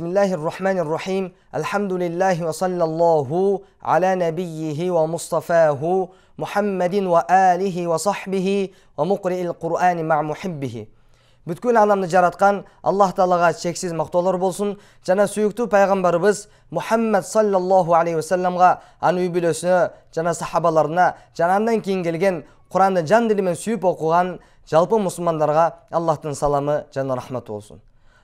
Bismillahirrahmanirrahim. Elhamdülillahi ve sallallahu ala nebiyyihi ve mustafahu Muhammedin ve alihi ve sahbihi ve muqri'il Kur'ani ma' muhibbihi. Бүткүл аламды жараткан Аллах Таалага чексиз мактоолор болсун. Жана сүйүктүү пайгамбарыбыз Мухаммад саллаллаху алейхи ва салламга, анын үй бүлөсүнө, жана сахабаларына, жана андан кийин келген Куранды жан дили менен сүйүп окуган жалпы мусулмандарга Аллахтын саламы жана рахматы болсун.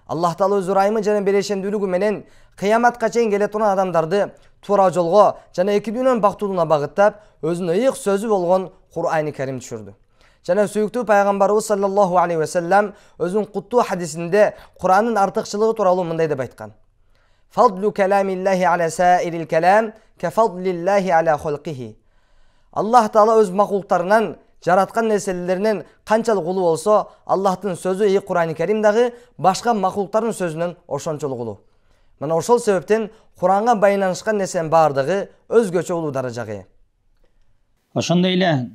Аллах Таала өз ырайымы жана берешендүүлүгү менен кыяматка чейин келе турган адамдарды туура жолго жана эки дүйнөнүн бактылыгына багыттап, өзүнүн ыйык сөзү болгон Кур'ани Карим түшүрдү. Жана сүйүктүү пайгамбарыбыз саллаллаху алейхи ва саллам өзүнүн куттуу хадисинде Куранын артыкчылыгы тууралуу мындай деп айткан: "Фадлу каламиллахи аля саирил калам ка фадлиллахи аля халкихи." Аллах Таала өз макулуктарынан, жараткан нерселеринен канчалык улуу болсо, Аллахтын сөзү и Кур'ани Карим дагы башка макулуктардын сөзүнөн ошончолук улуу. Мына ошол себептен Куранга байланышкан нерсенин баардыгы өзгөчө улуу даражага ээ. Ошондой эле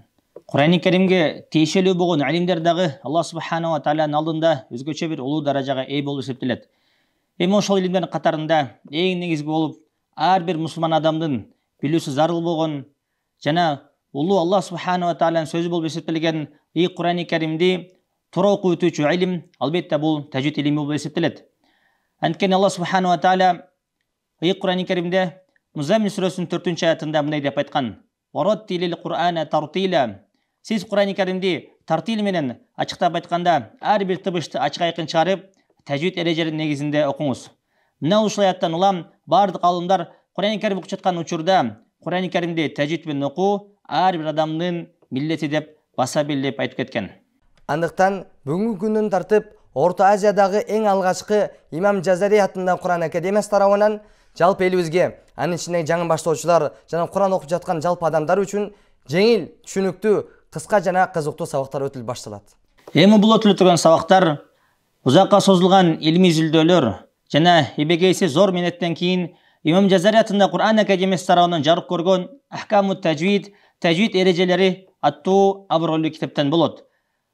Кур'ани Каримге тиешелүү болгон алимдер дагы Аллах субханаху ва тааlanын алдында өзгөчө бир улуу даражага ээ болуп эсептелет. Эми ошол илимдердин катарында эң негизги болуп ар бир мусулман адамдын билүүсү зарыл болгон жана улуу Аллах субханаху ва тааlanын сөзү болуп эсептелген и Кур'ани Каримди туура окуп өтүүчү илим албетте бул тажвид илими болуп эсептелет. Анткени Аллах субханаху ва таала и Кур'ани Каримде Музаммил сүрөсүнүн 4-аятында мындай деп айткан: "Вараттилил Кур'ана тартила." Сиз Кур'ани Каримди тартил менен, ачыктап айтканда, ар бир тыбышты ачык айкын чыгарып, тажвид эрежелеринин негизинде окуңуз. Мына ушул аяттан улам бардык алымдар Кур'ани Карим окуп жаткан учурда Кур'ани Каримди тажвид менен окуу ар бир адамдын милдети деп баса белгилеп айтып кеткен. Андыктан бүгүнкү күндөн тартып Орто Азиядагы эң алгачкы Имам Жазари атындагы Кур'ан академиясы тарабынан жалпы элибизге, анын ичинде жаңы баштоочулар жана Кур'ан окуп жаткан жалпы адамдар үчүн жеңил, түшүнүктүү, кыска жана кызыктуу сабактар өтүлүп башталат. Эми бул өтүлүп турган сабактар узакка созулган илимий изилдөөлөр жана эбегейси зор менеттен кийин Имам Жазари атындагы Кур'ан академиясы тарабынан жарык көргөн Ахкамут тажвид, тажвид эрежелери аттуу абройлуу китептен болот.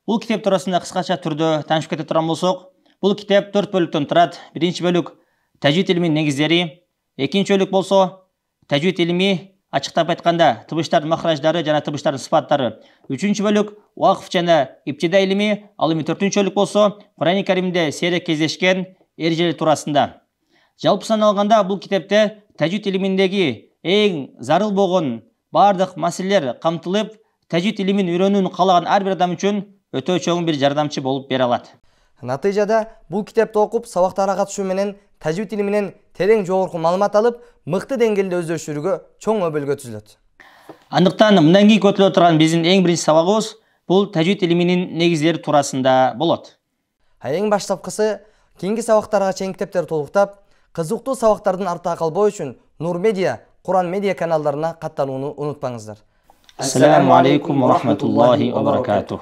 Бул китеп туурасында кыскача түрдө таанышып кете турган болсок, бул китеп 4 бөлүктөн турат. Биринчи бөлүк тажвид илиминин негиздери, экинчи бөлүк болсо тажвид илими ачыктап айтканда тыбыштардын махраждары жана тыбыштардын сыпаттары. Үчүнчү бөлүк вакыф жана ибтида илими, ал эми 4-чү бөлүк болсо Кур'ани Каримде сейрек кездешкен эрежелер туурасында. Жалпысын алганда бул китепте тажвид илиминдеги эң зарыл болгон бардык маселелер камтылып, тажвид илимин үйрөнүүнү каалаган ар бир адам үчүн өтө чоң бир жардамчы болуп бере алат. Натыйжада бул китепти окуп, сабактарга катышуу менен тажвид илиминен терең жогорку маалымат алып, мыкты деңгээлде өздөштүрүүгө чоң өбөлгө түзүлөт. Андыктан мындан кийин өтүлө турган биздин эң биринчи сабагыбыз бул тажвид илиминин негиздери туурасында болот. Эң баштапкысы кийинки сабактарга чейин китептерди толуктап, кызыктуу сабактардын артта калбоо үчүн Нур Медиа, Кур'ан Медиа каналдарына каттанууну унутпаңыздар. Ассаламу алейкум ва рахматуллахи ва баракатух.